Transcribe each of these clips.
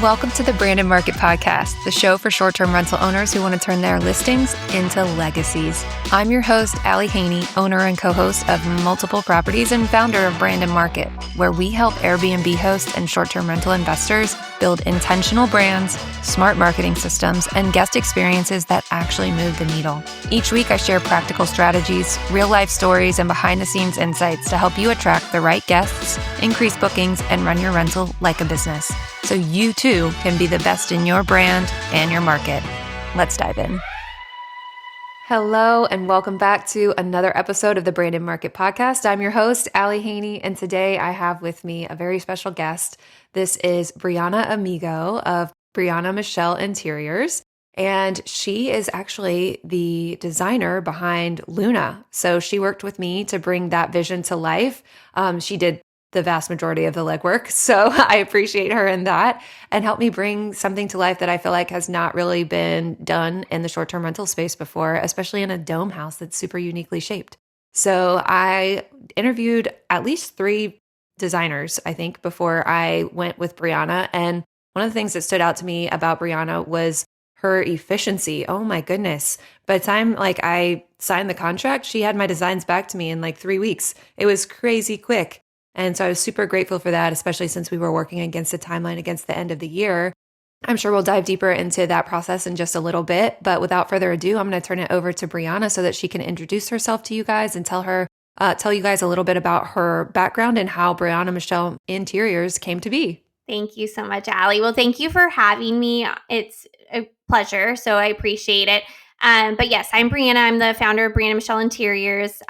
Welcome to the Brandon Market Podcast, the show for short-term rental owners who want to turn their listings into legacies. I'm your host, Allie Haney, owner and co-host of multiple properties and founder of Brandon Market, where we help Airbnb hosts and short-term rental investors build intentional brands, smart marketing systems, and guest experiences that actually move the needle. Each week, I share practical strategies, real-life stories, and behind-the-scenes insights to help you attract the right guests, increase bookings, and run your rental like a business, so you too can be the best in your brand and your market. Let's dive in. Hello, and welcome back to another episode of the Brandon Market Podcast. I'm your host, Allie Haney, and today I have with me a very special guest. This is Brianna Amigo of Brianna Michele Interiors, and she is actually the designer behind Luna. So she worked with me to bring that vision to life. She did the vast majority of the legwork. So I appreciate her in that and help me bring something to life that I feel like has not really been done in the short-term rental space before, especially in a dome house that's super uniquely shaped. So I interviewed at least 3 designers, I think, before I went with Brianna. And one of the things that stood out to me about Brianna was her efficiency. Oh my goodness. By the time I signed the contract, she had my designs back to me in 3 weeks. It was crazy quick. And so I was super grateful for that, especially since we were working against a timeline against the end of the year. I'm sure we'll dive deeper into that process in just a little bit. But without further ado, I'm going to turn it over to Brianna so that she can introduce herself to you guys and tell you guys a little bit about her background and how Brianna Michele Interiors came to be. Thank you so much, Allie. Well, thank you for having me. It's a pleasure, so I appreciate it. But yes, I'm Brianna. I'm the founder of Brianna Michele Interiors.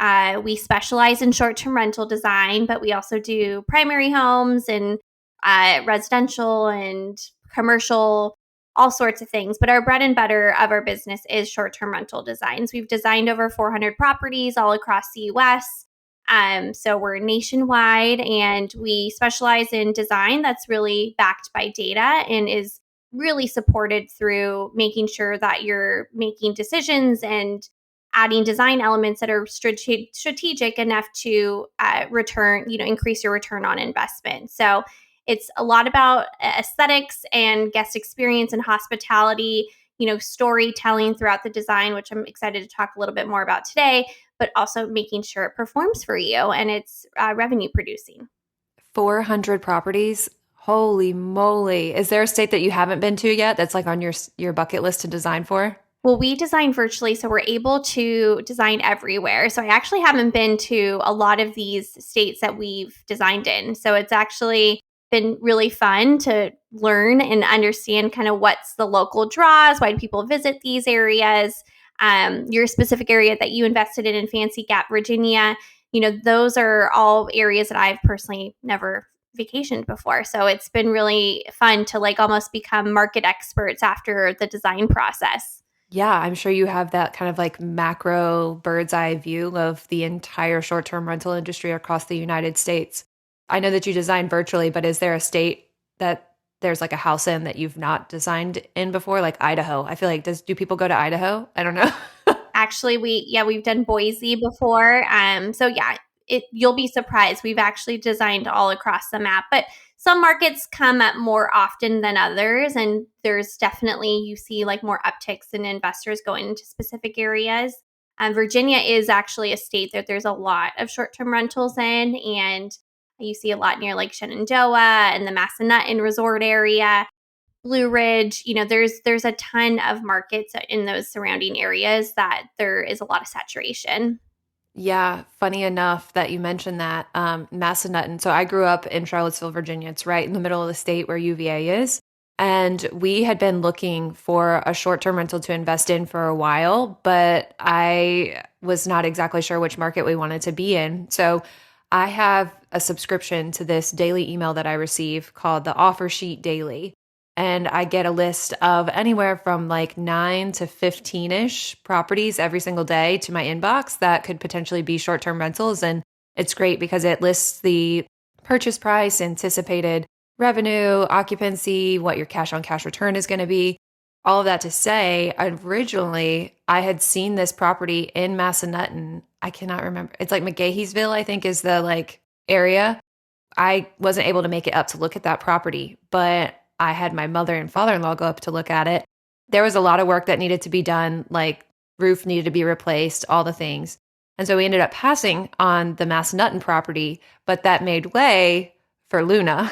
We specialize in short-term rental design, but we also do primary homes and residential and commercial, all sorts of things. But our bread and butter of our business is short-term rental designs. We've designed over 400 properties all across the U.S., so we're nationwide, and we specialize in design that's really backed by data and is really supported through making sure that you're making decisions and adding design elements that are strategic enough to increase your return on investment. So it's a lot about aesthetics and guest experience and hospitality, storytelling throughout the design, which I'm excited to talk a little bit more about today, but also making sure it performs for you and it's revenue producing. 400 properties. Holy moly. Is there a state that you haven't been to yet that's on your bucket list to design for? Well, we design virtually, so we're able to design everywhere. So I actually haven't been to a lot of these states that we've designed in. So it's actually been really fun to learn and understand kind of what's the local draws, why do people visit these areas. Your specific area that you invested in Fancy Gap, Virginia, those are all areas that I've personally never vacationed before. So it's been really fun to almost become market experts after the design process. Yeah, I'm sure you have that kind of macro bird's eye view of the entire short-term rental industry across the United States. I know that you design virtually, but is there a state that there's a house in that you've not designed in before, like Idaho? I feel do people go to Idaho? I don't know. Actually, we've done Boise before. So yeah, you'll be surprised. We've actually designed all across the map, but some markets come up more often than others. And there's definitely, you see more upticks in investors going into specific areas. Virginia is actually a state that there's a lot of short-term rentals in, and you see a lot near Shenandoah and the Massanutten Resort area, Blue Ridge. There's a ton of markets in those surrounding areas that there is a lot of saturation. Yeah, funny enough that you mentioned that. Massanutten. So I grew up in Charlottesville, Virginia. It's right in the middle of the state where UVA is. And we had been looking for a short-term rental to invest in for a while, but I was not exactly sure which market we wanted to be in. So I have a subscription to this daily email that I receive called the Offer Sheet Daily. And I get a list of anywhere from 9 to 15-ish properties every single day to my inbox that could potentially be short-term rentals. And it's great because it lists the purchase price, anticipated revenue, occupancy, what your cash on cash return is going to be. All of that to say, originally I had seen this property in Massanutten. I cannot remember. It's McGaheysville, I think, is the area. I wasn't able to make it up to look at that property, but I had my mother and father-in-law go up to look at it. There was a lot of work that needed to be done, like roof needed to be replaced, all the things. And so we ended up passing on the Massanutten property, but that made way for Luna.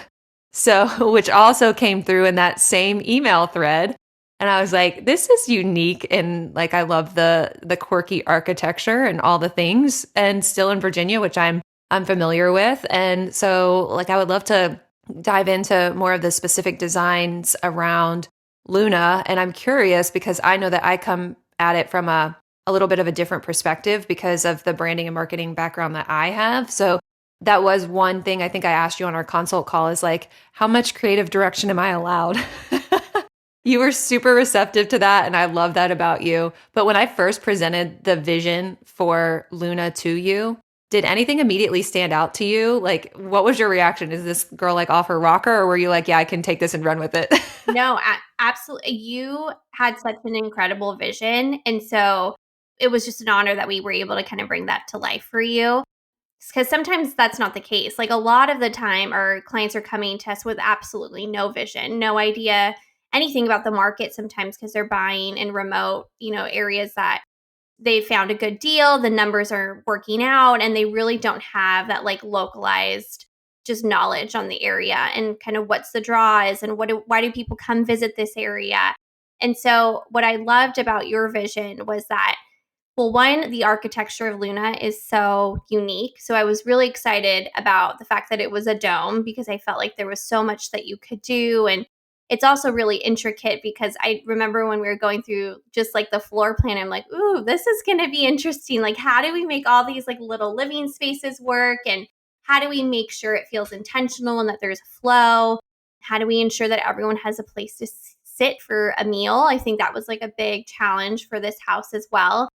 So, which also came through in that same email thread. And I was like, this is unique, and like I love the quirky architecture and all the things, and still in Virginia, which I'm familiar with. And so like I would love to dive into more of the specific designs around Luna. And I'm curious because I know that I come at it from a little bit of a different perspective because of the branding and marketing background that I have. So that was one thing I think I asked you on our consult call is like, how much creative direction am I allowed? You were super receptive to that, and I love that about you. But when I first presented the vision for Luna to you, did anything immediately stand out to you? Like, what was your reaction? Is this girl like off her rocker, or were you like, yeah, I can take this and run with it? No, absolutely. You had such an incredible vision. And so it was just an honor that we were able to kind of bring that to life for you. Because sometimes that's not the case. Like a lot of the time, our clients are coming to us with absolutely no vision, no idea anything about the market sometimes because they're buying in remote, areas that they found a good deal, the numbers are working out, and they really don't have that like localized just knowledge on the area and kind of what's the draw is and why do people come visit this area. And so what I loved about your vision was that, well, one, the architecture of Luna is so unique. So I was really excited about the fact that it was a dome because I felt like there was so much that you could do. And it's also really intricate because I remember when we were going through just like the floor plan, I'm like, ooh, this is going to be interesting. Like, how do we make all these like little living spaces work? And how do we make sure it feels intentional and that there's a flow? How do we ensure that everyone has a place to sit for a meal? I think that was like a big challenge for this house as well.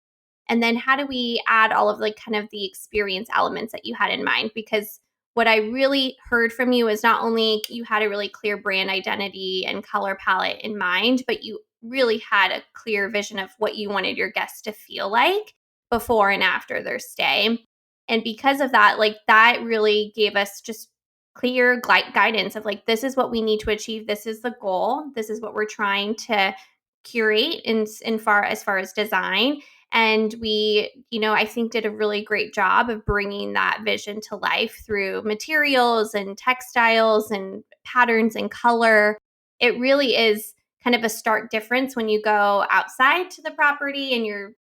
And then how do we add all of like kind of the experience elements that you had in mind? Because what I really heard from you is not only you had a really clear brand identity and color palette in mind, but you really had a clear vision of what you wanted your guests to feel like before and after their stay. And because of that, like that really gave us just clear guidance of like, this is what we need to achieve. This is the goal. This is what we're trying to curate in far as design. And we, I think did a really great job of bringing that vision to life through materials and textiles and patterns and color. It really is kind of a stark difference when you go outside to the property and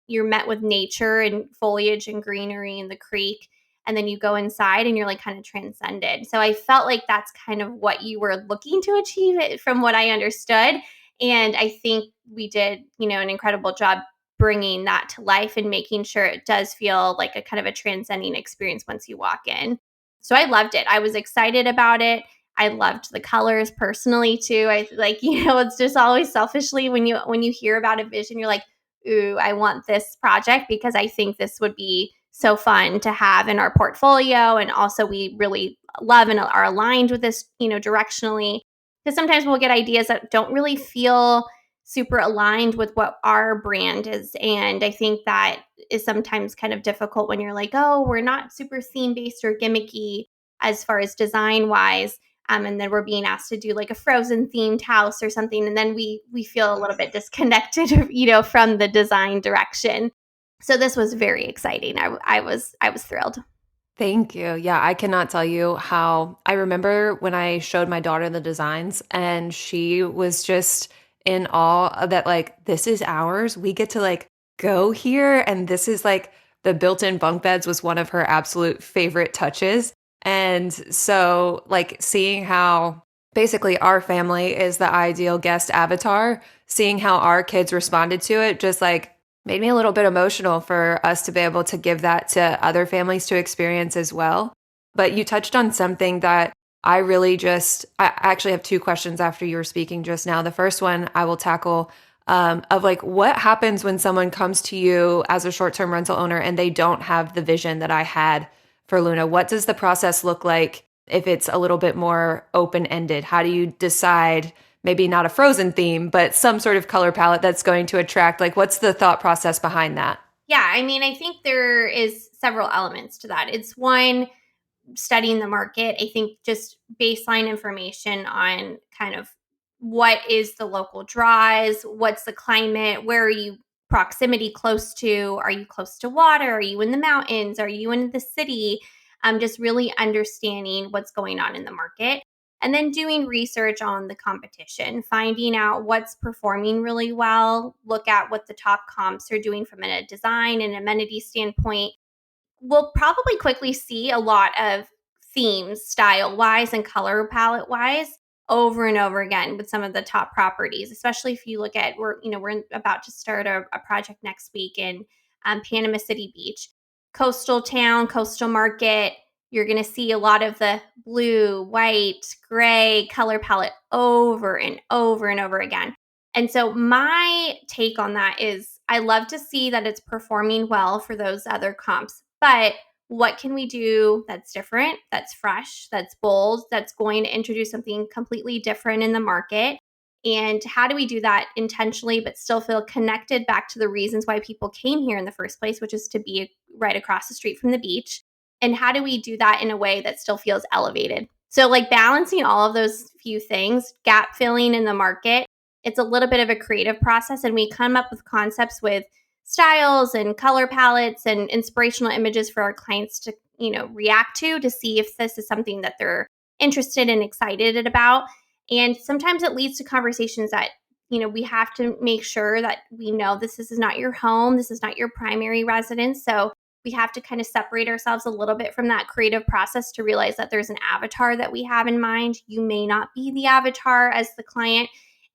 you're met with nature and foliage and greenery and the creek, and then you go inside and you're like kind of transcended. So I felt like that's kind of what you were looking to achieve it from what I understood. And I think we did, an incredible job bringing that to life and making sure it does feel like a kind of a transcending experience once you walk in. So I loved it. I was excited about it. I loved the colors personally too. I like, it's just always selfishly when you hear about a vision, you're like, ooh, I want this project because I think this would be so fun to have in our portfolio. And also we really love and are aligned with this, directionally. Because sometimes we'll get ideas that don't really feel super aligned with what our brand is. And I think that is sometimes kind of difficult when you're like, oh, we're not super theme based or gimmicky as far as design wise. And then we're being asked to do like a Frozen themed house or something. And then we feel a little bit disconnected, from the design direction. So this was very exciting. I was thrilled. Thank you. Yeah, I cannot tell you how I remember when I showed my daughter the designs and she was just in awe of that, like, this is ours. We get to like go here. And this is like the built-in bunk beds was one of her absolute favorite touches. And so like seeing how basically our family is the ideal guest avatar, seeing how our kids responded to it, just like made me a little bit emotional for us to be able to give that to other families to experience as well. But you touched on something that I actually have two questions after you were speaking just now. The first one I will tackle of like, what happens when someone comes to you as a short-term rental owner and they don't have the vision that I had for Luna? What does the process look like if it's a little bit more open-ended? How do you decide maybe not a Frozen theme, but some sort of color palette that's going to attract, like, what's the thought process behind that? Yeah, I mean, I think there is several elements to that. It's one, studying the market. I think just baseline information on kind of what is the local draws? What's the climate? Where are you proximity close to? Are you close to water? Are you in the mountains? Are you in the city? Just really understanding what's going on in the market. And then doing research on the competition, finding out what's performing really well, look at what the top comps are doing from a design and amenity standpoint. We'll probably quickly see a lot of themes, style wise and color palette wise, over and over again with some of the top properties. Especially if you look at we're about to start a project next week in Panama City Beach, coastal town, coastal market. You're going to see a lot of the blue, white, gray color palette over and over and over again. And so my take on that is I love to see that it's performing well for those other comps. But what can we do that's different, that's fresh, that's bold, that's going to introduce something completely different in the market? And how do we do that intentionally, but still feel connected back to the reasons why people came here in the first place, which is to be right across the street from the beach? And how do we do that in a way that still feels elevated? So, like balancing all of those few things, gap filling in the market, it's a little bit of a creative process. And we come up with concepts with styles and color palettes and inspirational images for our clients to, react to see if this is something that they're interested and excited about. And sometimes it leads to conversations that, we have to make sure that we know this is not your home, this is not your primary residence. So we have to kind of separate ourselves a little bit from that creative process to realize that there's an avatar that we have in mind. You may not be the avatar as the client,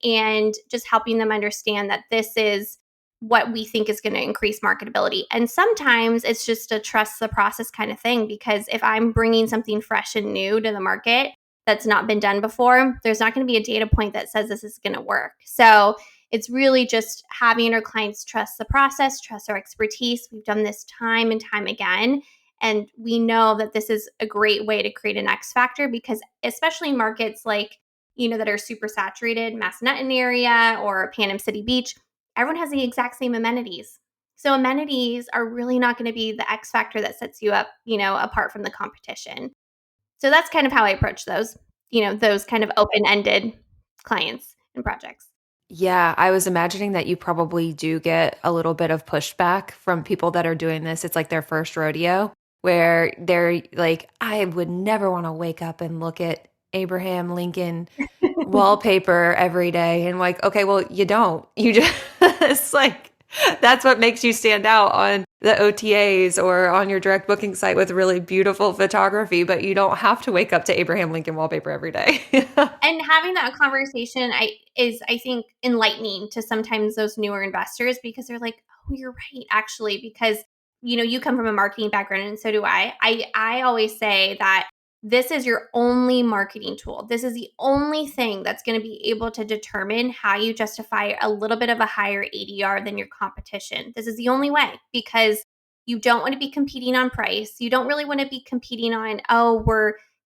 and just helping them understand that this is what we think is going to increase marketability. And sometimes it's just a trust the process kind of thing, because if I'm bringing something fresh and new to the market that's not been done before, there's not going to be a data point that says this is going to work. So it's really just having our clients trust the process, trust our expertise. We've done this time and time again. And we know that this is a great way to create an X factor, because especially in markets like, that are super saturated, Massanutten area or Panama City Beach, everyone has the exact same amenities. So amenities are really not going to be the X factor that sets you up, apart from the competition. So that's kind of how I approach those, those kind of open-ended clients and projects. Yeah, I was imagining that you probably do get a little bit of pushback from people that are doing this. It's like their first rodeo where they're like, I would never want to wake up and look at Abraham Lincoln wallpaper every day. And like, okay, well, you don't. You just, it's like, that's what makes you stand out on the OTAs or on your direct booking site with really beautiful photography, but you don't have to wake up to Abraham Lincoln wallpaper every day. And having that conversation I think enlightening to sometimes those newer investors, because they're like, oh, you're right, actually, because you come from a marketing background and so do I always say that this is your only marketing tool. This is the only thing that's going to be able to determine how you justify a little bit of a higher ADR than your competition. This is the only way, because you don't want to be competing on price. You don't really want to be competing on, oh,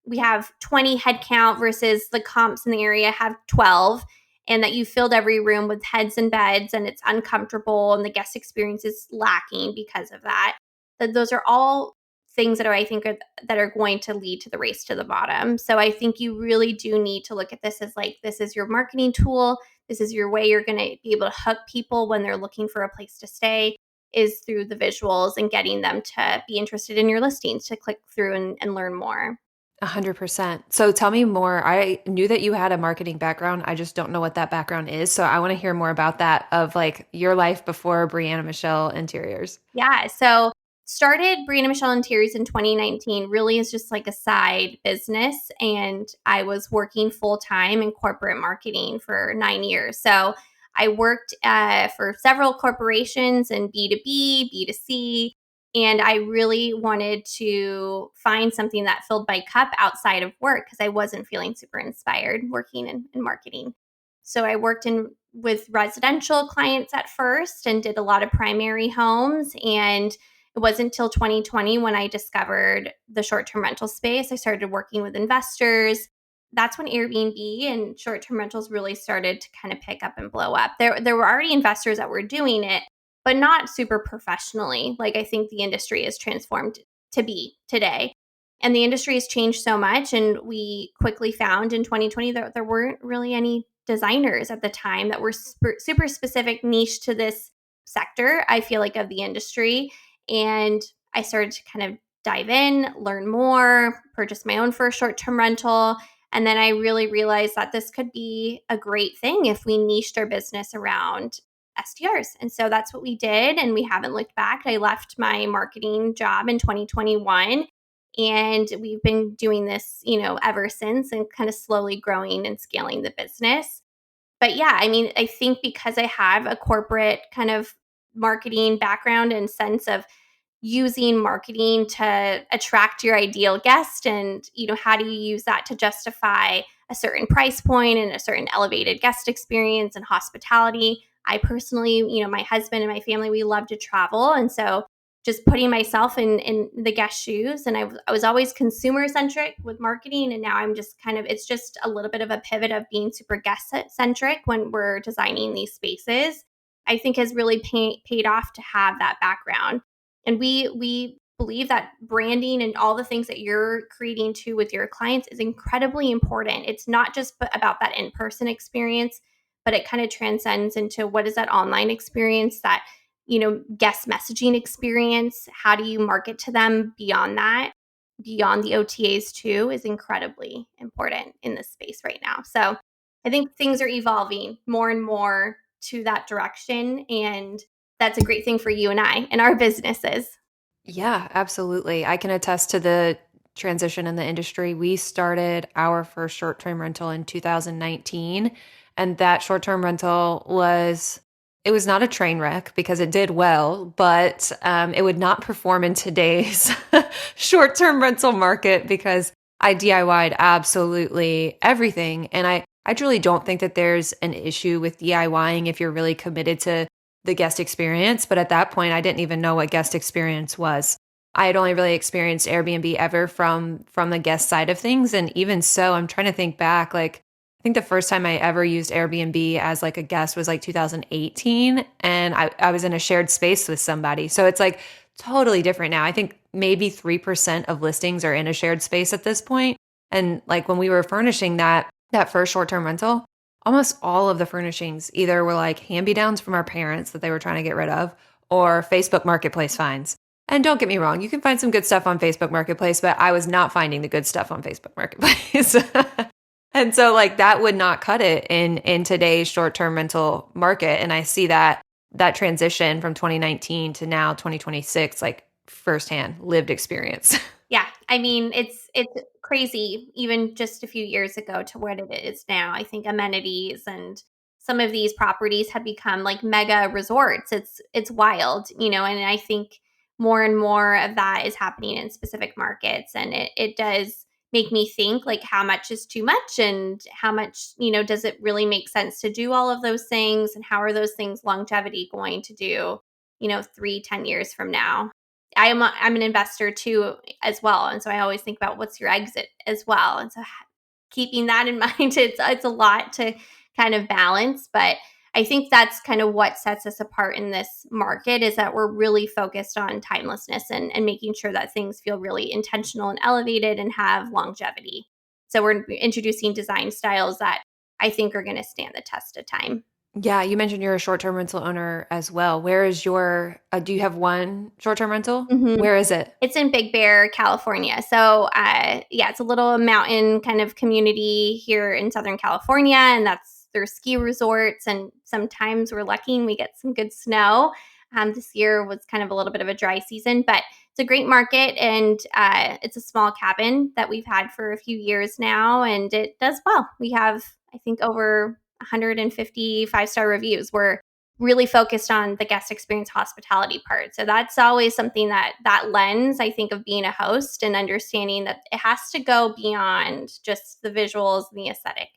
we have 20 headcount versus the comps in the area have 12, and that you filled every room with heads and beds and it's uncomfortable and the guest experience is lacking because of that. That those are all things that I think that are going to lead to the race to the bottom. So I think you really do need to look at this as like, this is your marketing tool. This is your way you're going to be able to hook people when they're looking for a place to stay, is through the visuals and getting them to be interested in your listings, to click through and learn more. 100%. So tell me more. I knew that you had a marketing background. I just don't know what that background is. So I want to hear more about that, of like your life before Brianna Michele Interiors. Yeah. So started Brianna Michele Interiors in 2019, really is just like a side business. And I was working full time in corporate marketing for 9 years. So I worked for several corporations in B2B, B2C, and I really wanted to find something that filled my cup outside of work, because I wasn't feeling super inspired working in marketing. So I worked in with residential clients at first and did a lot of primary homes. And it wasn't until 2020 when I discovered the short-term rental space. I started working with investors. That's when Airbnb and short-term rentals really started to kind of pick up and blow up. There were already investors that were doing it, but not super professionally, like I think the industry has transformed to be today. And the industry has changed so much. And we quickly found in 2020 that there weren't really any designers at the time that were super specific niche to this sector, I feel like, of the industry. And I started to kind of dive in, learn more, purchase my own first short-term rental. And then I really realized that this could be a great thing if we niched our business around SDRs. And so that's what we did. And we haven't looked back. I left my marketing job in 2021. And we've been doing this, ever since, and kind of slowly growing and scaling the business. But yeah, I mean, I think because I have a corporate kind of marketing background and sense of using marketing to attract your ideal guest, and how do you use that to justify a certain price point and a certain elevated guest experience and hospitality. I personally, my husband and my family, we love to travel, and so just putting myself in the guest shoes, and I was always consumer centric with marketing, and now I'm just kind of, it's just a little bit of a pivot of being super guest centric when we're designing these spaces. I think has really paid off to have that background. And we believe that branding and all the things that you're creating too with your clients is incredibly important. It's not just about that in-person experience, but it kind of transcends into what is that online experience, that guest messaging experience. How do you market to them beyond that? Beyond the OTAs too is incredibly important in this space right now. So I think things are evolving more and more to that direction. And that's a great thing for you and I and our businesses. Yeah, absolutely. I can attest to the transition in the industry. We started our first short-term rental in 2019, and that short-term rental was not a train wreck because it did well, but it would not perform in today's short-term rental market because I DIY'd absolutely everything. And I truly don't think that there's an issue with DIYing if you're really committed to the guest experience. But at that point, I didn't even know what guest experience was. I had only really experienced Airbnb ever from the guest side of things. And even so, I'm trying to think back, like, I think the first time I ever used Airbnb as like a guest was like 2018. And I was in a shared space with somebody. So it's like totally different now. I think maybe 3% of listings are in a shared space at this point. And like when we were furnishing that first short-term rental, almost all of the furnishings either were like hand-me-downs from our parents that they were trying to get rid of, or Facebook Marketplace finds. And don't get me wrong, you can find some good stuff on Facebook Marketplace, but I was not finding the good stuff on Facebook Marketplace. And so like that would not cut it in today's short-term rental market. And I see that transition from 2019 to now 2026, like firsthand lived experience. Yeah, I mean, it's crazy even just a few years ago to what it is now. I think amenities and some of these properties have become like mega resorts. It's wild, and I think more and more of that is happening in specific markets, and it does make me think like how much is too much, and how much, does it really make sense to do all of those things, and how are those things longevity going to do, 3-10 years from now. I'm an investor too as well, and so I always think about what's your exit as well, and so keeping that in mind, it's a lot to kind of balance, but I think that's kind of what sets us apart in this market, is that we're really focused on timelessness, and making sure that things feel really intentional and elevated and have longevity. So we're introducing design styles that I think are going to stand the test of time. Yeah, you mentioned you're a short-term rental owner as well. Where is your do you have one short-term rental? Mhm. Where is it? It's in Big Bear, California. So, yeah, it's a little mountain kind of community here in Southern California, and there's ski resorts, and sometimes we're lucky and we get some good snow. This year was kind of a little bit of a dry season, but it's a great market, and it's a small cabin that we've had for a few years now, and it does well. We have, I think, over 150 five-star reviews. We're really focused on the guest experience hospitality part. So that's always something that lens, I think, of being a host, and understanding that it has to go beyond just the visuals and the aesthetic.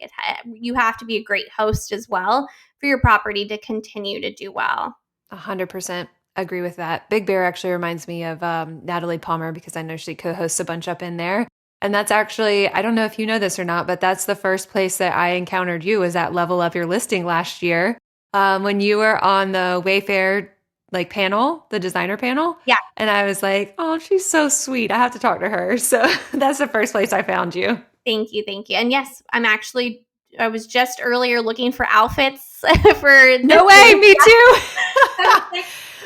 You have to be a great host as well for your property to continue to do well. 100% agree with that. Big Bear actually reminds me of Natalie Palmer because I know she co-hosts a bunch up in there. And that's actually, I don't know if you know this or not, but that's the first place that I encountered you was at Level Up Your Listing last year, when you were on the Wayfair like panel, the designer panel. Yeah. And I was like, oh, she's so sweet. I have to talk to her. So that's the first place I found you. Thank you. Thank you. And yes, I'm actually I was just earlier looking for outfits for this No way, year. me too.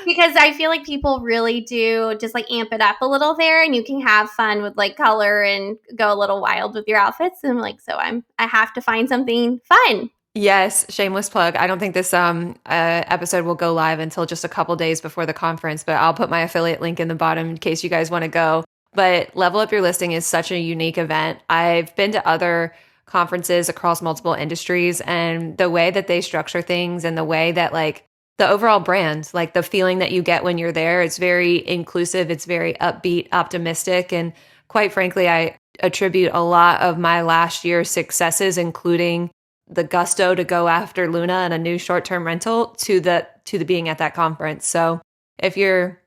Because I feel like people really do just like amp it up a little there, and you can have fun with like color and go a little wild with your outfits. And I'm like, so I have to find something fun. Yes, shameless plug. I don't think this episode will go live until just a couple days before the conference, but I'll put my affiliate link in the bottom in case you guys want to go. But Level Up Your Listing is such a unique event. I've been to other conferences across multiple industries, and the way that they structure things and the way that like the overall brand, like the feeling that you get when you're there, it's very inclusive, it's very upbeat, optimistic, and quite frankly, I attribute a lot of my last year's successes, including the gusto to go after Luna and a new short-term rental to the being at that conference. So if you're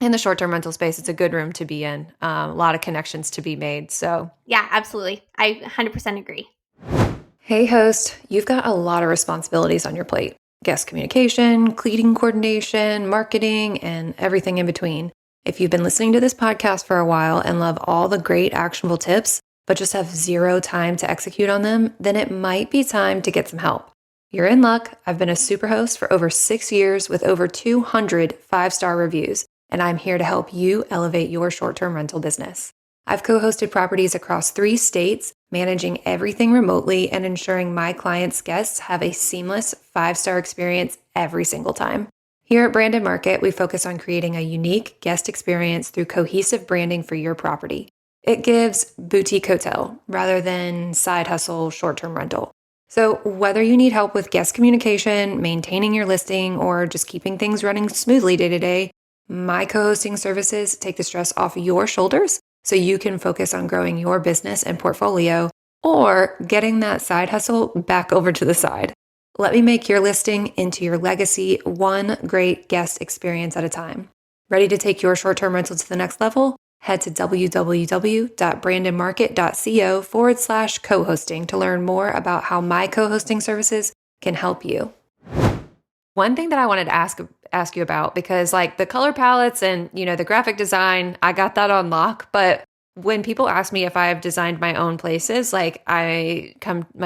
in the short-term rental space, it's a good room to be in. A lot of connections to be made. So Yeah, absolutely. I 100% agree. hey host, you've got a lot of responsibilities on your plate. Guest communication, cleaning coordination, marketing, and everything in between. If you've been listening to this podcast for a while and love all the great actionable tips, but just have zero time to execute on them, then it might be time to get some help. You're in luck. I've been a superhost for over 6 years with over 200 5-star reviews, and I'm here to help you elevate your short-term rental business. I've co-hosted properties across 3 states, managing everything remotely and ensuring my clients' guests have a seamless 5-star experience every single time. Here at Branded Market, we focus on creating a unique guest experience through cohesive branding for your property. It gives boutique hotel rather than side hustle short-term rental. So whether you need help with guest communication, maintaining your listing, or just keeping things running smoothly day to day, my co-hosting services take the stress off your shoulders so you can focus on growing your business and portfolio or getting that side hustle back over to the side. Let me make your listing into your legacy, one great guest experience at a time. Ready to take your short-term rental to the next level? Head to www.brandonmarket.co/co-hosting to learn more about how my co-hosting services can help you. One thing that I wanted to ask you about, because like the color palettes and, the graphic design, I got that on lock, but when people ask me if I've designed my own places, like my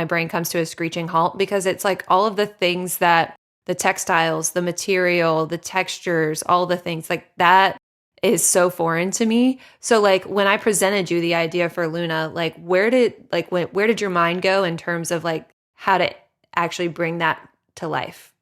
brain comes to a screeching halt because it's like all of the things that the textiles, the material, the textures, all the things like that is so foreign to me. So like when I presented you the idea for Luna, like where did your mind go in terms of like how to actually bring that to life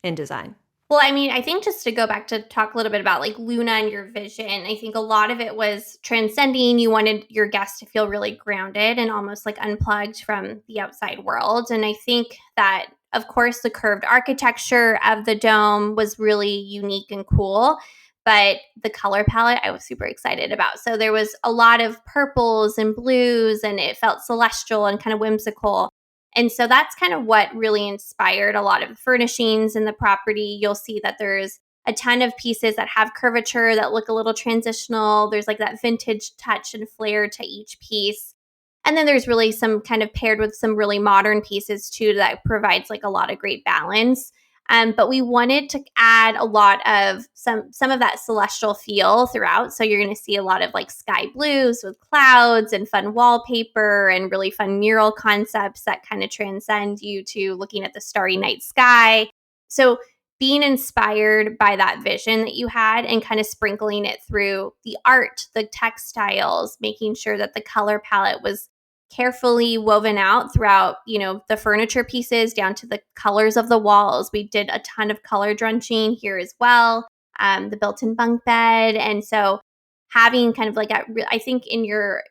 in design? Well, I mean, I think just to go back to talk a little bit about like Luna and your vision, I think a lot of it was transcending. You wanted your guests to feel really grounded and almost like unplugged from the outside world. And I think that, of course, the curved architecture of the dome was really unique and cool. But the color palette, I was super excited about. So there was a lot of purples and blues, and it felt celestial and kind of whimsical. And so that's kind of what really inspired a lot of the furnishings in the property. You'll see that there's a ton of pieces that have curvature that look a little transitional. There's like that vintage touch and flair to each piece. And then there's really some kind of paired with some really modern pieces too that provides like a lot of great balance. But we wanted to add a lot of some of that celestial feel throughout. So you're going to see a lot of like sky blues with clouds and fun wallpaper and really fun mural concepts that kind of transcend you to looking at the starry night sky. So being inspired by that vision that you had and kind of sprinkling it through the art, the textiles, making sure that the color palette was carefully woven out throughout, the furniture pieces down to the colors of the walls. We did a ton of color drenching here as well, the built-in bunk bed. And so having kind of like I think in your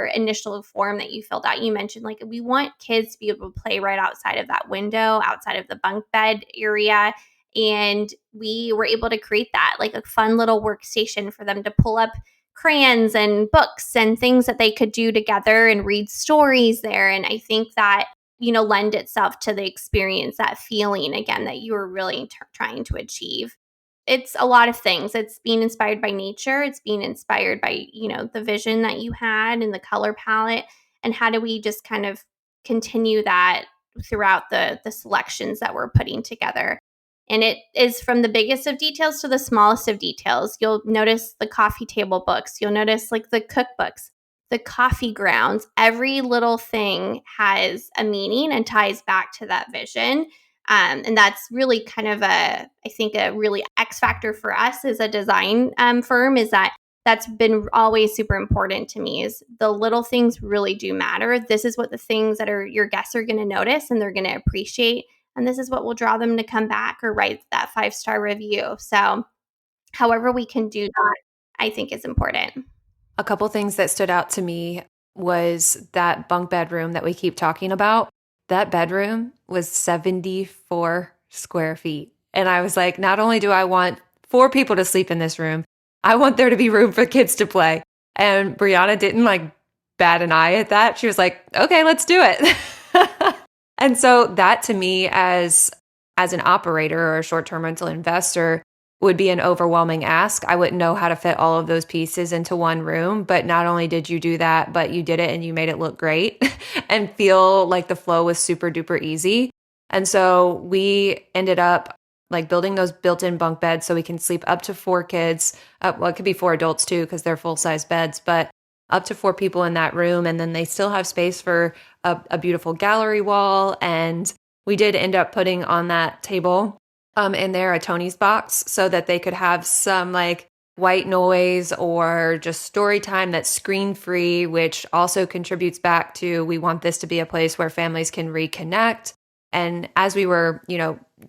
initial form that you filled out, you mentioned like we want kids to be able to play right outside of that window, outside of the bunk bed area. And we were able to create that like a fun little workstation for them to pull up crayons and books and things that they could do together and read stories there. And I think that, lend itself to the experience, that feeling again that you were really trying to achieve. It's a lot of things. It's being inspired by nature. It's being inspired by, the vision that you had and the color palette. And how do we just kind of continue that throughout the selections that we're putting together? And it is from the biggest of details to the smallest of details. You'll notice the coffee table books. You'll notice like the cookbooks. the coffee grounds. Every little thing has a meaning and ties back to that vision. And that's really kind of I think a really X factor for us as a design firm, is that that's been always super important to me, is the little things really do matter. This is what the things that are your guests are going to notice and they're going to appreciate. And this is what will draw them to come back or write that 5-star review. So however we can do that, I think is important. A couple things that stood out to me was that bunk bedroom that we keep talking about. That bedroom was 74 square feet. And I was like, not only do I want 4 people to sleep in this room, I want there to be room for kids to play. And Brianna didn't like bat an eye at that. She was like, okay, let's do it. And so that to me as an operator or a short-term rental investor would be an overwhelming ask. I wouldn't know how to fit all of those pieces into one room, but not only did you do that, but you did it and you made it look great and feel like the flow was super duper easy. And so we ended up like building those built-in bunk beds so we can sleep up to 4 kids. Well, it could be 4 adults too, because they're full-size beds, but up to 4 people in that room. And then they still have space for a beautiful gallery wall. And we did end up putting on that table in there a Tony's box so that they could have some like white noise or just story time that's screen free, which also contributes back to we want this to be a place where families can reconnect. And as we were,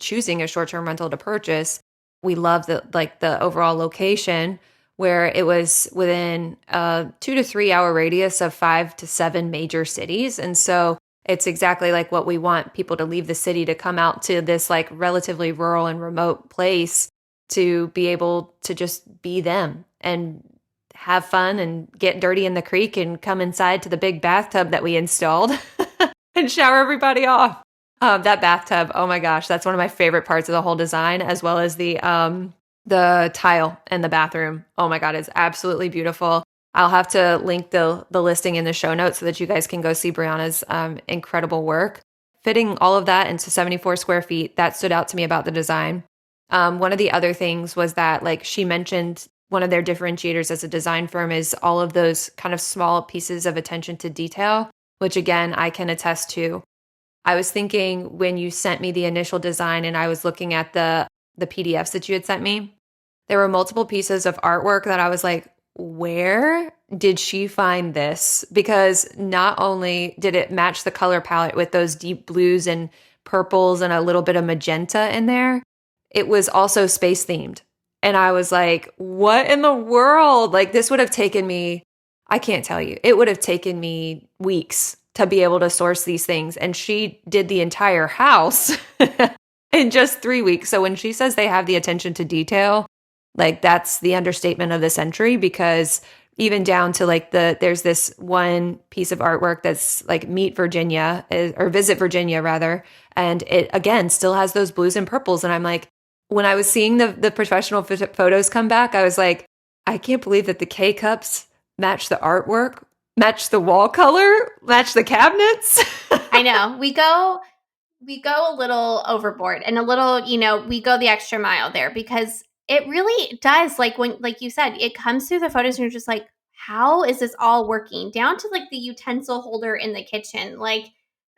choosing a short-term rental to purchase, we loved the overall location where it was within a 2 to 3 hour radius of 5 to 7 major cities. And so it's exactly like what we want people to leave the city to come out to this like relatively rural and remote place to be able to just be them and have fun and get dirty in the creek and come inside to the big bathtub that we installed and shower everybody off. That bathtub, oh my gosh, that's one of my favorite parts of the whole design, as well as the tile in the bathroom. Oh my God, it's absolutely beautiful. I'll have to link the listing in the show notes so that you guys can go see Brianna's incredible work. Fitting all of that into 74 square feet, that stood out to me about the design. One of the other things was that, like she mentioned, one of their differentiators as a design firm is all of those kind of small pieces of attention to detail, which again, I can attest to. I was thinking when you sent me the initial design and I was looking at the PDFs that you had sent me, there were multiple pieces of artwork that I was like, where did she find this? Because not only did it match the color palette with those deep blues and purples and a little bit of magenta in there, it was also space themed. And I was like, what in the world? Like this would have taken me, I can't tell you, it would have taken me weeks to be able to source these things. And she did the entire house in just 3 weeks. So when she says they have the attention to detail, like that's the understatement of the century, because even down to like there's this one piece of artwork that's like Meet Virginia or Visit Virginia rather. And it again still has those blues and purples. And I'm like, when I was seeing the professional photos come back, I was like, I can't believe that the K cups match the artwork, match the wall color, match the cabinets. I know. We go a little overboard and a little, we go the extra mile there, because it really does, like when, like you said, it comes through the photos and you're just like, how is this all working? Down to like the utensil holder in the kitchen. Like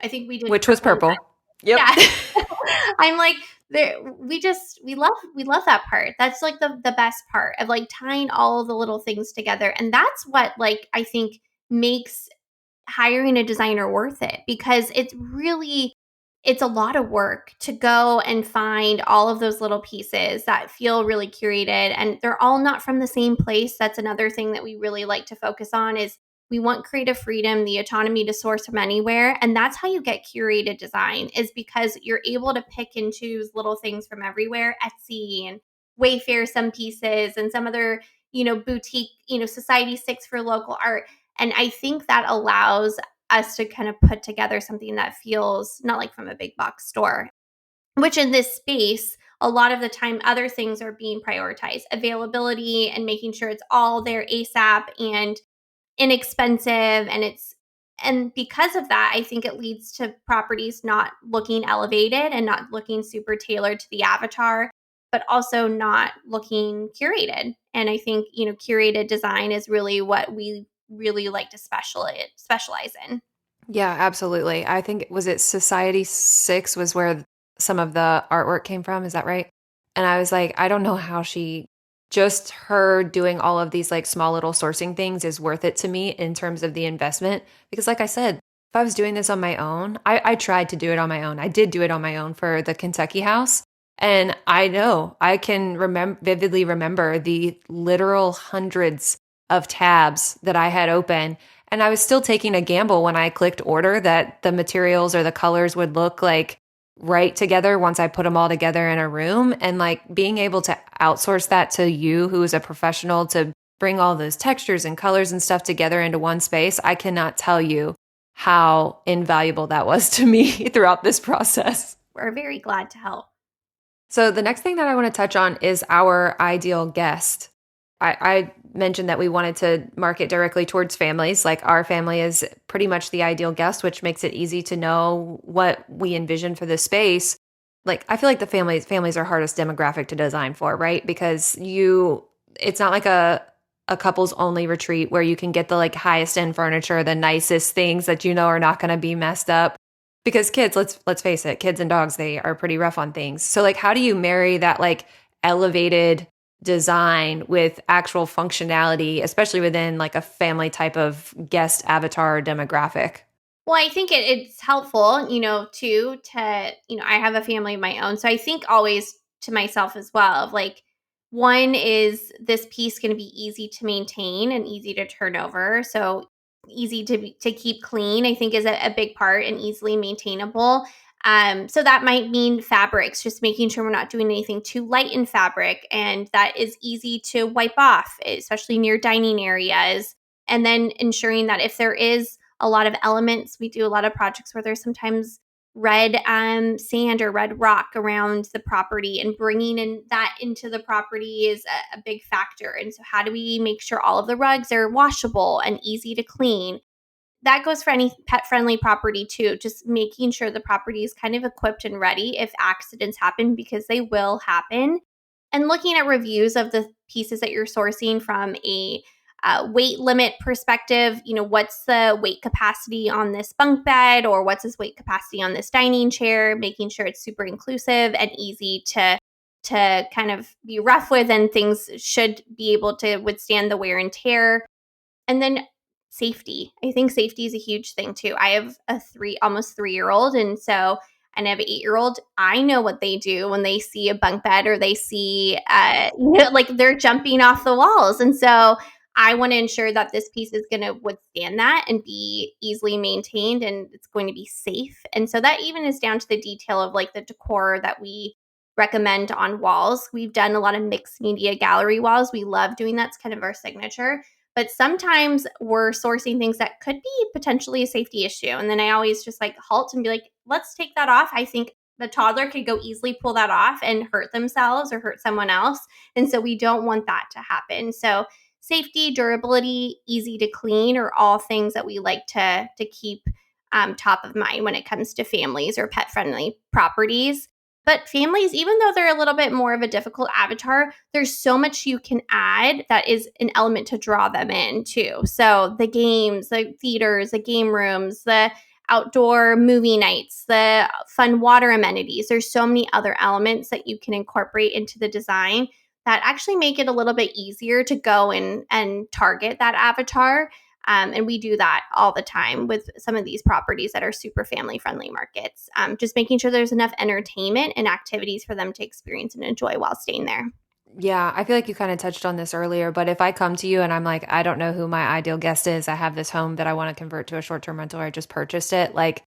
I think we did, which was purple. Yep. Yeah. I'm like, we love that part. That's like the best part of like tying all of the little things together. And that's what like I think makes hiring a designer worth it, because it's a lot of work to go and find all of those little pieces that feel really curated, and they're all not from the same place. That's another thing that we really like to focus on, is we want creative freedom, the autonomy to source from anywhere. And that's how you get curated design, is because you're able to pick and choose little things from everywhere. Etsy and Wayfair, some pieces, and some other, boutique, Society 6 for local art. And I think that allows us to kind of put together something that feels not like from a big box store, which in this space, a lot of the time, other things are being prioritized. Availability and making sure it's all there ASAP and inexpensive. And because of that, I think it leads to properties not looking elevated and not looking super tailored to the avatar, but also not looking curated. And I think, curated design is really what we really like to specialize in. Yeah, absolutely. I think was it Society 6 was where some of the artwork came from, is that right? And I was like, I don't know how she just her doing all of these like small little sourcing things is worth it to me in terms of the investment. Because like I said, if I was doing this on my own, I tried to do it on my own. I did do it on my own for the Kentucky house. And I know I can vividly remember the literal hundreds of tabs that I had open, and I was still taking a gamble when I clicked order that the materials or the colors would look like right together once I put them all together in a room. And like being able to outsource that to you, who is a professional, to bring all those textures and colors and stuff together into one space, I cannot tell you how invaluable that was to me throughout this process. We're very glad to help. So, the next thing that I want to touch on is our ideal guest. I mentioned that we wanted to market directly towards families. Like our family is pretty much the ideal guest, which makes it easy to know what we envision for this space. Like I feel like the families are hardest demographic to design for, right? Because it's not like a couples only retreat where you can get the like highest end furniture, the nicest things that you know are not going to be messed up. Because kids, let's face it, kids and dogs, they are pretty rough on things. So like how do you marry that like elevated design with actual functionality, especially within like a family type of guest avatar demographic? Well, I think it's helpful, too, I have a family of my own. So I think always to myself as well, of like, one is this piece going to be easy to maintain and easy to turn over. So easy to keep clean, I think is a big part, and easily maintainable. So that might mean fabrics, just making sure we're not doing anything too light in fabric and that is easy to wipe off, especially near dining areas. And then ensuring that if there is a lot of elements. We do a lot of projects where there's sometimes red sand or red rock around the property, and bringing in that into the property is a big factor. And so, how do we make sure all of the rugs are washable and easy to clean? That goes for any pet friendly property too. Just making sure the property is kind of equipped and ready if accidents happen, because they will happen. And looking at reviews of the pieces that you're sourcing from a weight limit perspective, what's the weight capacity on this bunk bed, or what's this weight capacity on this dining chair, making sure it's super inclusive and easy to kind of be rough with, and things should be able to withstand the wear and tear. And then safety. I think safety is a huge thing too. I have a almost 3 year old. And I have an 8 year old. I know what they do when they see a bunk bed, or they see, like they're jumping off the walls. And so I want to ensure that this piece is going to withstand that and be easily maintained, and it's going to be safe. And so that even is down to the detail of like the decor that we recommend on walls. We've done a lot of mixed media gallery walls. We love doing that. It's kind of our signature. But sometimes we're sourcing things that could be potentially a safety issue. And then I always just like halt and be like, let's take that off. I think the toddler could go easily pull that off and hurt themselves or hurt someone else. And so we don't want that to happen. So safety, durability, easy to clean are all things that we like to keep top of mind when it comes to families or pet friendly properties. But families, even though they're a little bit more of a difficult avatar, there's so much you can add that is an element to draw them in too. So the games, the theaters, the game rooms, the outdoor movie nights, the fun water amenities. There's so many other elements that you can incorporate into the design that actually make it a little bit easier to go and target that avatar. And we do that all the time with some of these properties that are super family friendly markets. Just making sure there's enough entertainment and activities for them to experience and enjoy while staying there. Yeah, I feel like you kind of touched on this earlier, but if I come to you and I'm like, I don't know who my ideal guest is, I have this home that I want to convert to a short-term rental, or I just purchased it, like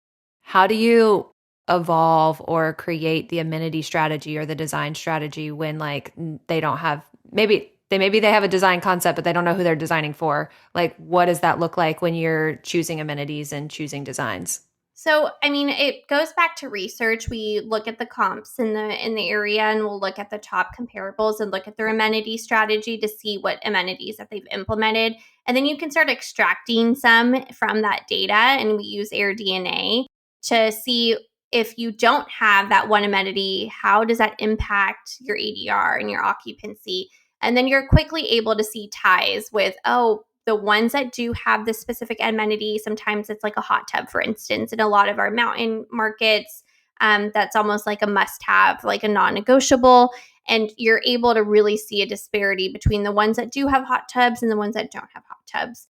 how do you evolve or create the amenity strategy or the design strategy when like they don't have maybe they have a design concept but they don't know who they're designing for? Like what does that look like when you're choosing amenities and choosing designs? So, I mean, it goes back to research. We look at the comps in the area, and we'll look at the top comparables and look at their amenity strategy to see what amenities that they've implemented. And then you can start extracting some from that data, and we use AirDNA to see if you don't have that one amenity, how does that impact your ADR and your occupancy? And then you're quickly able to see ties with, oh, the ones that do have this specific amenity, sometimes it's like a hot tub, for instance, in a lot of our mountain markets. That's almost like a must-have, like a non-negotiable. And you're able to really see a disparity between the ones that do have hot tubs and the ones that don't have hot tubs.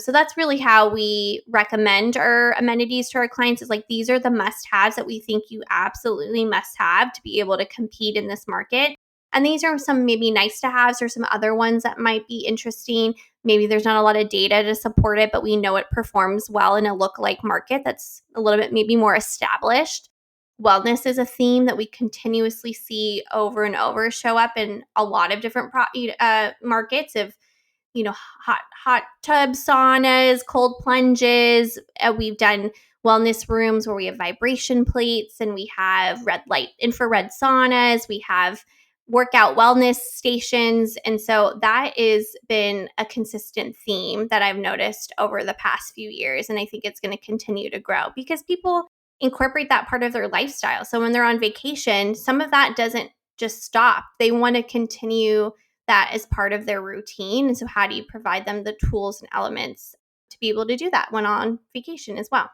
So that's really how we recommend our amenities to our clients, is like, these are the must-haves that we think you absolutely must have to be able to compete in this market. And these are some maybe nice to haves or some other ones that might be interesting. Maybe there's not a lot of data to support it, but we know it performs well in a lookalike market that's a little bit maybe more established. Wellness is a theme that we continuously see over and over show up in a lot of different markets of, hot tub saunas, cold plunges. We've done wellness rooms where we have vibration plates, and we have red light infrared saunas. We have workout wellness stations. And so that has been a consistent theme that I've noticed over the past few years. And I think it's going to continue to grow because people incorporate that part of their lifestyle. So when they're on vacation, some of that doesn't just stop. They want to continue that as part of their routine. And so how do you provide them the tools and elements to be able to do that when on vacation as well?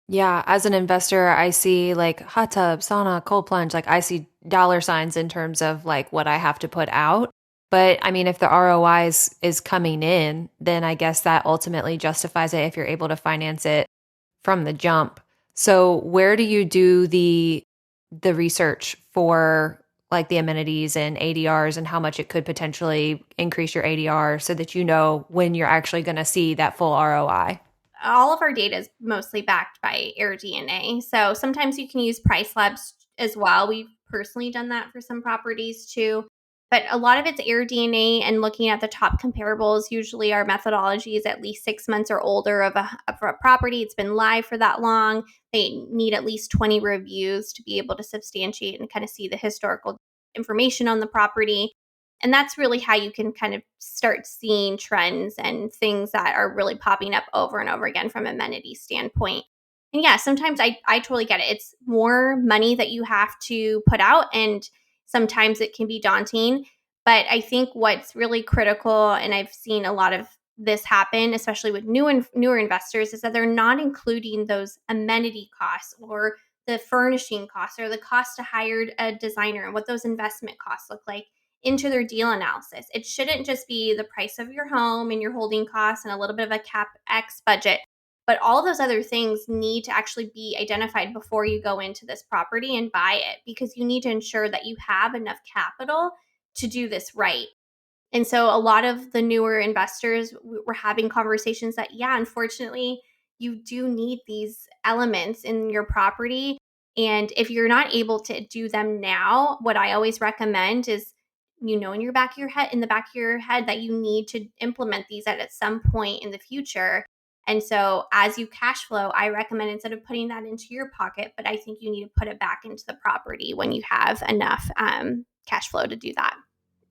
Yeah, as an investor, I see like hot tub, sauna, cold plunge, like I see dollar signs in terms of like what I have to put out. But I mean, if the ROI is coming in, then I guess that ultimately justifies it if you're able to finance it from the jump. So where do you do the research for like the amenities and ADRs and how much it could potentially increase your ADR so that you know when you're actually going to see that full ROI? All of our data is mostly backed by AirDNA. So sometimes you can use Price Labs as well. We've personally done that for some properties too. But a lot of it's AirDNA and looking at the top comparables. Usually our methodology is at least 6 months or older of a property. It's been live for that long. They need at least 20 reviews to be able to substantiate and kind of see the historical information on the property. And that's really how you can kind of start seeing trends and things that are really popping up over and over again from amenity standpoint. And yeah, sometimes I totally get it. It's more money that you have to put out, and sometimes it can be daunting. But I think what's really critical, and I've seen a lot of this happen, especially with newer investors, is that they're not including those amenity costs or the furnishing costs or the cost to hire a designer and what those investment costs look like into their deal analysis. It shouldn't just be the price of your home and your holding costs and a little bit of a CapEx budget, but all those other things need to actually be identified before you go into this property and buy it, because you need to ensure that you have enough capital to do this right. And so a lot of the newer investors were having conversations that, yeah, unfortunately, you do need these elements in your property. And if you're not able to do them now, what I always recommend is, in your back of your head, in the back of your head, that you need to implement these at some point in the future. And so as you cash flow, I recommend, instead of putting that into your pocket, but I think you need to put it back into the property when you have enough cash flow to do that.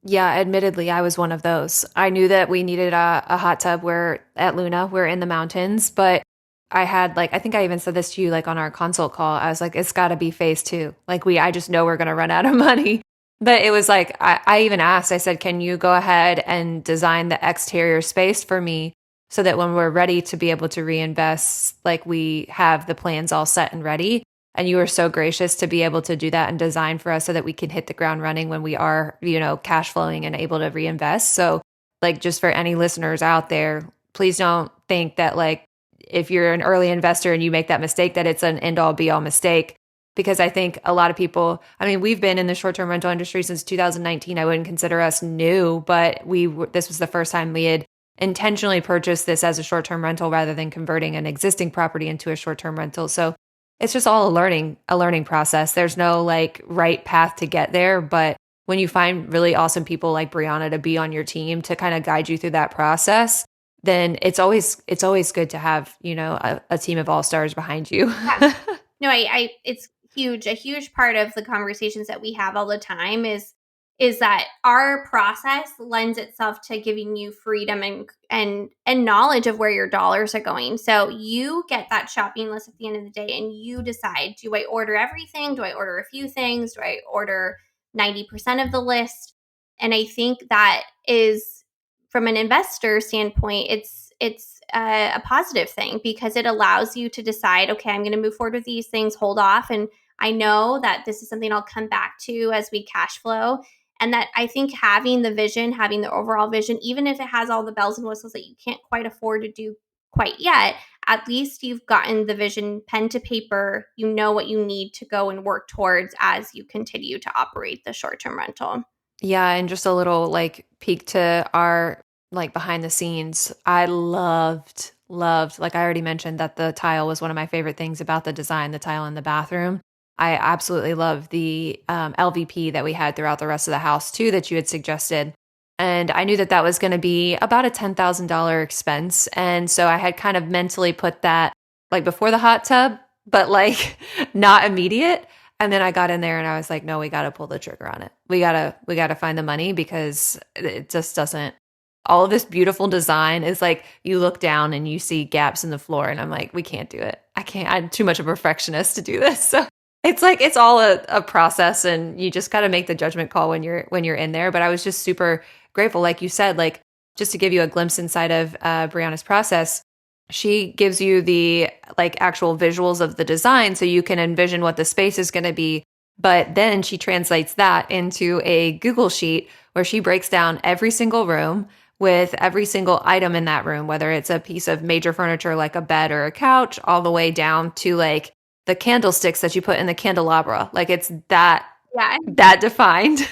Yeah, admittedly, I was one of those. I knew that we needed a hot tub. We're at Luna, we're in the mountains, but I had like, I think I even said this to you like on our consult call. I was like, it's got to be phase two. Like, I just know we're going to run out of money. But it was like, I even asked, I said, can you go ahead and design the exterior space for me so that when we're ready to be able to reinvest, like we have the plans all set and ready? And you were so gracious to be able to do that and design for us so that we can hit the ground running when we are, cash flowing and able to reinvest. So, like, just for any listeners out there, please don't think that, like, if you're an early investor and you make that mistake, that it's an end all be all mistake. Because I think a lot of people, I mean, we've been in the short term rental industry since 2019. I wouldn't consider us new, but this was the first time we had intentionally purchased this as a short term rental rather than converting an existing property into a short term rental. So, it's just all a learning process. There's no like right path to get there, but when you find really awesome people like Brianna to be on your team to kind of guide you through that process, then it's always good to have, a team of all-stars behind you. Yeah. No, it's huge. A huge part of the conversations that we have all the time is that our process lends itself to giving you freedom and knowledge of where your dollars are going. So you get that shopping list at the end of the day and you decide, do I order everything? Do I order a few things? Do I order 90% of the list? And I think that is from an investor standpoint, it's a positive thing because it allows you to decide, okay, I'm going to move forward with these things, hold off, and I know that this is something I'll come back to as we cash flow. And that I think having the vision, having the overall vision, even if it has all the bells and whistles that you can't quite afford to do quite yet, at least you've gotten the vision pen to paper. You know what you need to go and work towards as you continue to operate the short-term rental. Yeah, and just a little like peek to our like behind the scenes. I loved, like I already mentioned that the tile was one of my favorite things about the design, the tile in the bathroom. I absolutely love the LVP that we had throughout the rest of the house too that you had suggested. And I knew that that was going to be about a $10,000 expense. And so I had kind of mentally put that like before the hot tub, but like not immediate. And then I got in there and I was like, no, we got to pull the trigger on it. We got to find the money because it just doesn't, all of this beautiful design is like you look down and you see gaps in the floor and I'm like, we can't do it. I can't, I'm too much of a perfectionist to do this. So it's like it's all a process and you just got to make the judgment call when you're in there. But I was just super grateful, like you said, like just to give you a glimpse inside of Brianna's process. She gives you the like actual visuals of the design so you can envision what the space is going to be. But then she translates that into a Google sheet where she breaks down every single room with every single item in that room, whether it's a piece of major furniture like a bed or a couch, all the way down to like the candlesticks that you put in the candelabra. Like it's Yeah. that defined.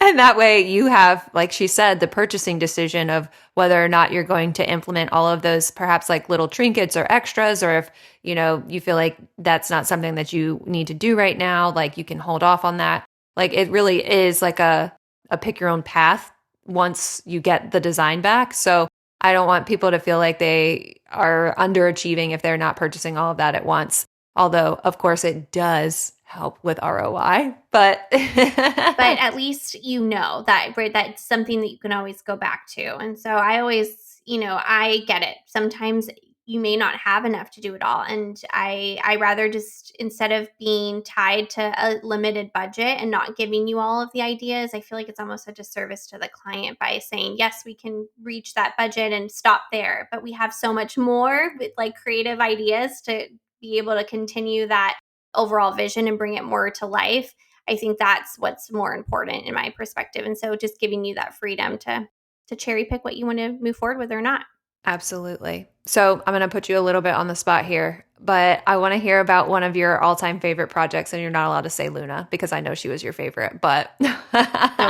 And that way you have, like she said, the purchasing decision of whether or not you're going to implement all of those perhaps like little trinkets or extras, or if, you feel like that's not something that you need to do right now, like you can hold off on that. Like it really is like a pick your own path once you get the design back. So I don't want people to feel like they are underachieving if they're not purchasing all of that at once. Although, of course, it does help with ROI, but But at least you know that right, that's something that you can always go back to. And so I always, I get it. Sometimes you may not have enough to do it all. And I rather just instead of being tied to a limited budget and not giving you all of the ideas, I feel like it's almost a disservice to the client by saying, yes, we can reach that budget and stop there. But we have so much more with like creative ideas to be able to continue that overall vision and bring it more to life. I think that's what's more important in my perspective. And so just giving you that freedom to cherry pick what you want to move forward with or not. Absolutely. So I'm going to put you a little bit on the spot here, but I want to hear about one of your all-time favorite projects, and you're not allowed to say Luna because I know she was your favorite, but No,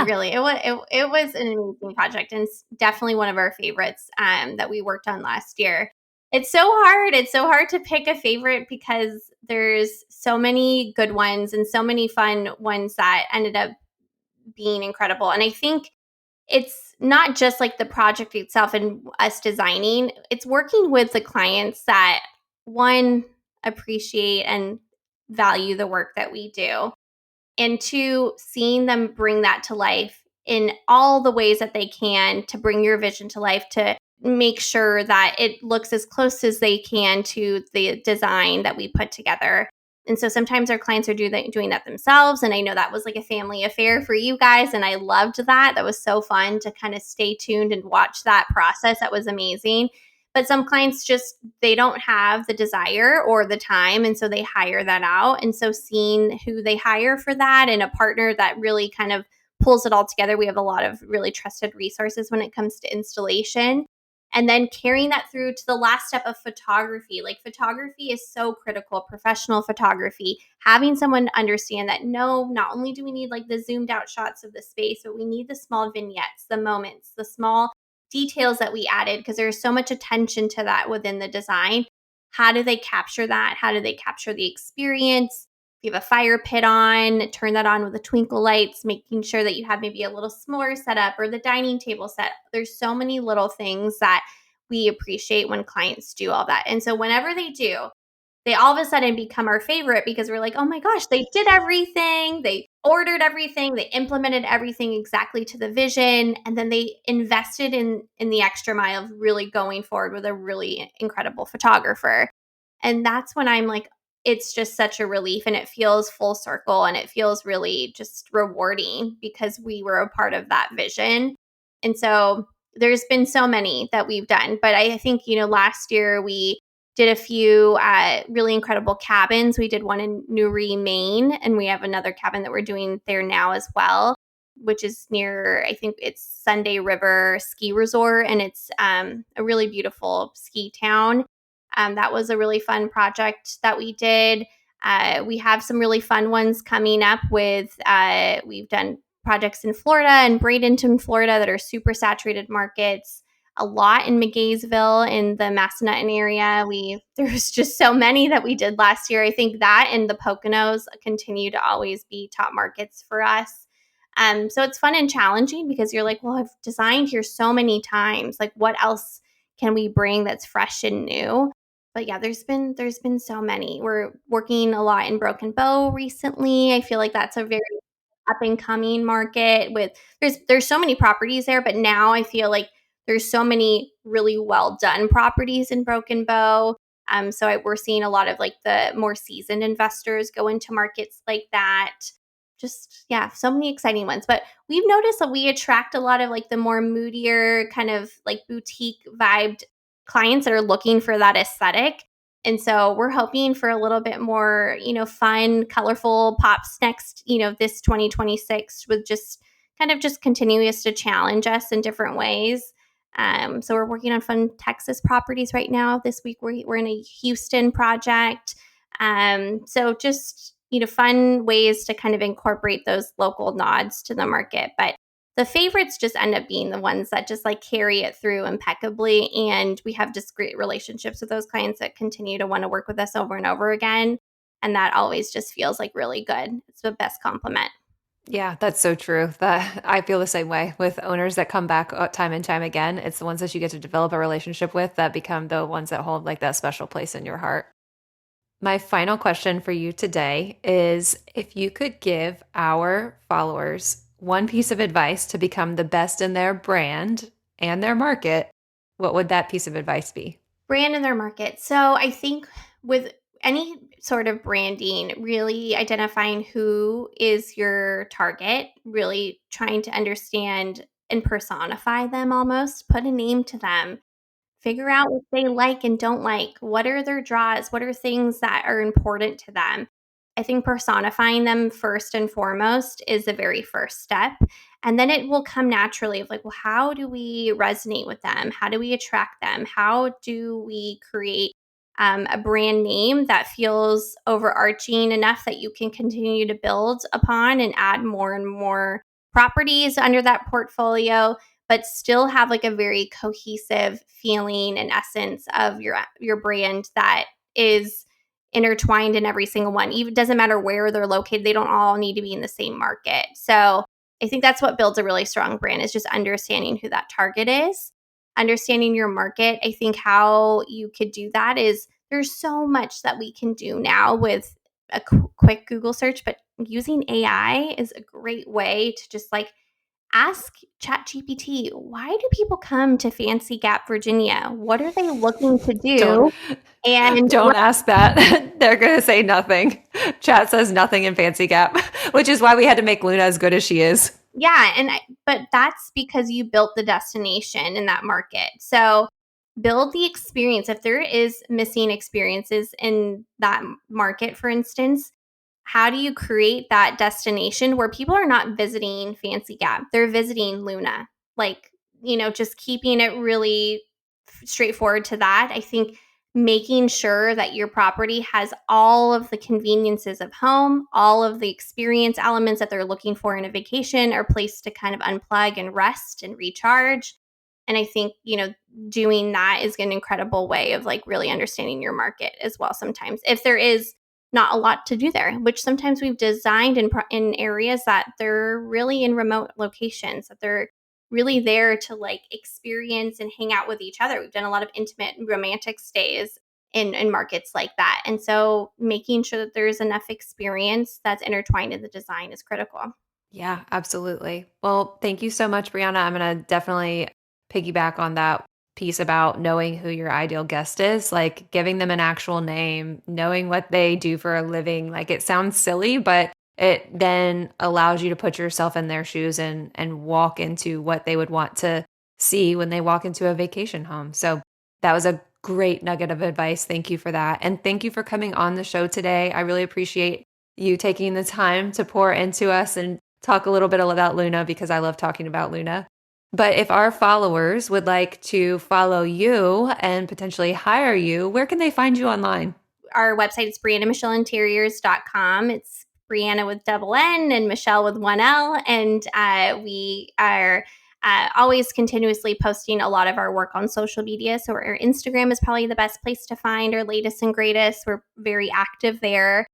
really, it was an amazing project and it's definitely one of our favorites that we worked on last year. It's so hard. It's so hard to pick a favorite because there's so many good ones and so many fun ones that ended up being incredible. And I think it's not just like the project itself and us designing, it's working with the clients that one appreciate and value the work that we do, and two, seeing them bring that to life in all the ways that they can to bring your vision to life, to make sure that it looks as close as they can to the design that we put together. And so sometimes our clients are doing that themselves. And I know that was like a family affair for you guys. And I loved that. That was so fun to kind of stay tuned and watch that process. That was amazing. But some clients just, they don't have the desire or the time. And so they hire that out. And so seeing who they hire for that and a partner that really kind of pulls it all together, we have a lot of really trusted resources when it comes to installation. And then carrying that through to the last step of photography. Like photography is so critical, professional photography. Having someone understand that no, not only do we need like the zoomed out shots of the space, but we need the small vignettes, the moments, the small details that we added because there's so much attention to that within the design. How do they capture that? How do they capture the experience? If you have a fire pit on, turn that on with the twinkle lights, making sure that you have maybe a little s'more setup or the dining table set. There's so many little things that we appreciate when clients do all that. And so whenever they do, they all of a sudden become our favorite because we're like, oh my gosh, they did everything. They ordered everything. They implemented everything exactly to the vision. And then they invested in the extra mile of really going forward with a really incredible photographer. And that's when I'm like, it's just such a relief and it feels full circle and it feels really just rewarding because we were a part of that vision. And so there's been so many that we've done, but I think, last year we did a few really incredible cabins. We did one in Newry, Maine, and we have another cabin that we're doing there now as well, which is near, I think it's Sunday River Ski Resort, and it's a really beautiful ski town. That was a really fun project that we did. We have some really fun ones coming up we've done projects in Florida and Bradenton, Florida that are super saturated markets. A lot in McGaysville in the Massanutten area. There's just so many that we did last year. I think that and the Poconos continue to always be top markets for us. So it's fun and challenging because you're like, well, I've designed here so many times. Like, what else can we bring that's fresh and new? But yeah, there's been so many. We're working a lot in Broken Bow recently. I feel like that's a very up and coming market with there's so many properties there, but now I feel like there's so many really well done properties in Broken Bow. We're seeing a lot of like the more seasoned investors go into markets like that. Just yeah, so many exciting ones. But we've noticed that we attract a lot of like the more moodier kind of like boutique vibed clients that are looking for that aesthetic. And so we're hoping for a little bit more, fun, colorful pops next, this 2026 with just kind of just continuous to challenge us in different ways. So we're working on fun Texas properties right now. This week we're in a Houston project. So just, fun ways to kind of incorporate those local nods to the market. But the favorites just end up being the ones that just like carry it through impeccably. And we have just great relationships with those clients that continue to want to work with us over and over again. And that always just feels like really good. It's the best compliment. Yeah, that's so true. That I feel the same way with owners that come back time and time again. It's the ones that you get to develop a relationship with that become the ones that hold like that special place in your heart. My final question for you today is if you could give our followers one piece of advice to become the best in their brand and their market, what would that piece of advice be? Brand in their market. So I think with any sort of branding, really identifying who is your target, really trying to understand and personify them almost, put a name to them. Figure out what they like and don't like. What are their draws? What are things that are important to them? I think personifying them first and foremost is the very first step. And then it will come naturally of like, well, how do we resonate with them? How do we attract them? How do we create a brand name that feels overarching enough that you can continue to build upon and add more and more properties under that portfolio, but still have like a very cohesive feeling and essence of your brand that is intertwined in every single one. Even doesn't matter where they're located, they don't all need to be in the same market. So I think that's what builds a really strong brand is just understanding who that target is, understanding your market. I think how you could do that is there's so much that we can do now with a quick Google search, but using AI is a great way to just like ask ChatGPT, why do people come to Fancy Gap, Virginia? What are they looking to Don't do? And don't ask that. They're going to say nothing. Chat says nothing in Fancy Gap, which is why we had to make Luna as good as she is. yeah, but that's because you built the destination in that market. So build the experience. If there is missing experiences in that market, for instance, how do you create that destination where people are not visiting Fancy Gap? They're visiting Luna. Like, just keeping it really straightforward to that. I think making sure that your property has all of the conveniences of home, all of the experience elements that they're looking for in a vacation or place to kind of unplug and rest and recharge. And I think, doing that is an incredible way of like really understanding your market as well sometimes. If there is not a lot to do there, which sometimes we've designed in areas that they're really in remote locations, that they're really there to like experience and hang out with each other. We've done a lot of intimate romantic stays in markets like that. And so making sure that there's enough experience that's intertwined in the design is critical. Yeah, absolutely. Well, thank you so much, Brianna. I'm going to definitely piggyback on that piece about knowing who your ideal guest is, like giving them an actual name, knowing what they do for a living. Like it sounds silly, but it then allows you to put yourself in their shoes and walk into what they would want to see when they walk into a vacation home. So that was a great nugget of advice. Thank you for that. And thank you for coming on the show today. I really appreciate you taking the time to pour into us and talk a little bit about Luna, because I love talking about Luna. But if our followers would like to follow you and potentially hire you, where can they find you online? Our website is BriannaMicheleInteriors.com. It's Brianna with double N and Michelle with one L. And we are always continuously posting a lot of our work on social media. So our Instagram is probably the best place to find our latest and greatest. We're very active there.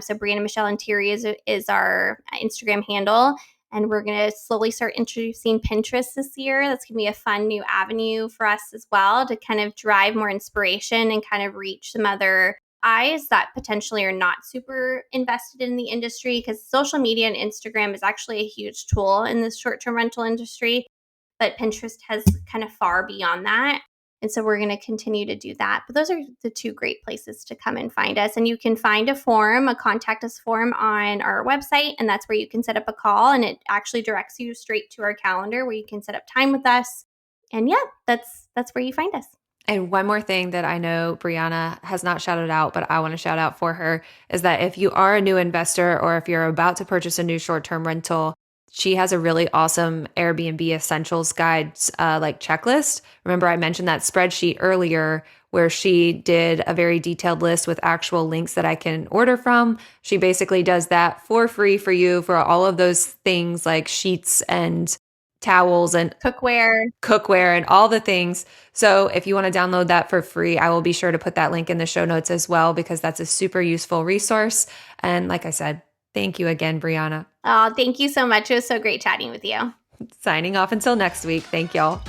So Brianna Michele Interiors is our Instagram handle. And we're going to slowly start introducing Pinterest this year. That's going to be a fun new avenue for us as well to kind of drive more inspiration and kind of reach some other eyes that potentially are not super invested in the industry, because social media and Instagram is actually a huge tool in the short-term rental industry, but Pinterest has kind of far beyond that. And so we're going to continue to do that. But those are the two great places to come and find us. And you can find a contact us form on our website. And that's where you can set up a call. And it actually directs you straight to our calendar where you can set up time with us. And yeah, that's where you find us. And one more thing that I know Brianna has not shouted out, but I want to shout out for her, is that if you are a new investor or if you're about to purchase a new short-term rental, she has a really awesome Airbnb essentials guide like checklist. Remember, I mentioned that spreadsheet earlier where she did a very detailed list with actual links that I can order from. She basically does that for free for you for all of those things like sheets and towels and cookware and all the things. So if you want to download that for free, I will be sure to put that link in the show notes as well, because that's a super useful resource. And like I said, thank you again, Brianna. Oh, thank you so much. It was so great chatting with you. Signing off until next week. Thank y'all.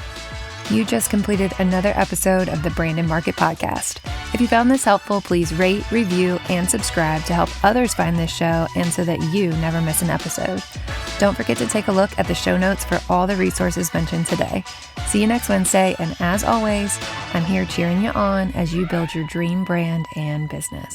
You just completed another episode of the Brandon Market Podcast. If you found this helpful, please rate, review, and subscribe to help others find this show and so that you never miss an episode. Don't forget to take a look at the show notes for all the resources mentioned today. See you next Wednesday, and as always, I'm here cheering you on as you build your dream brand and business.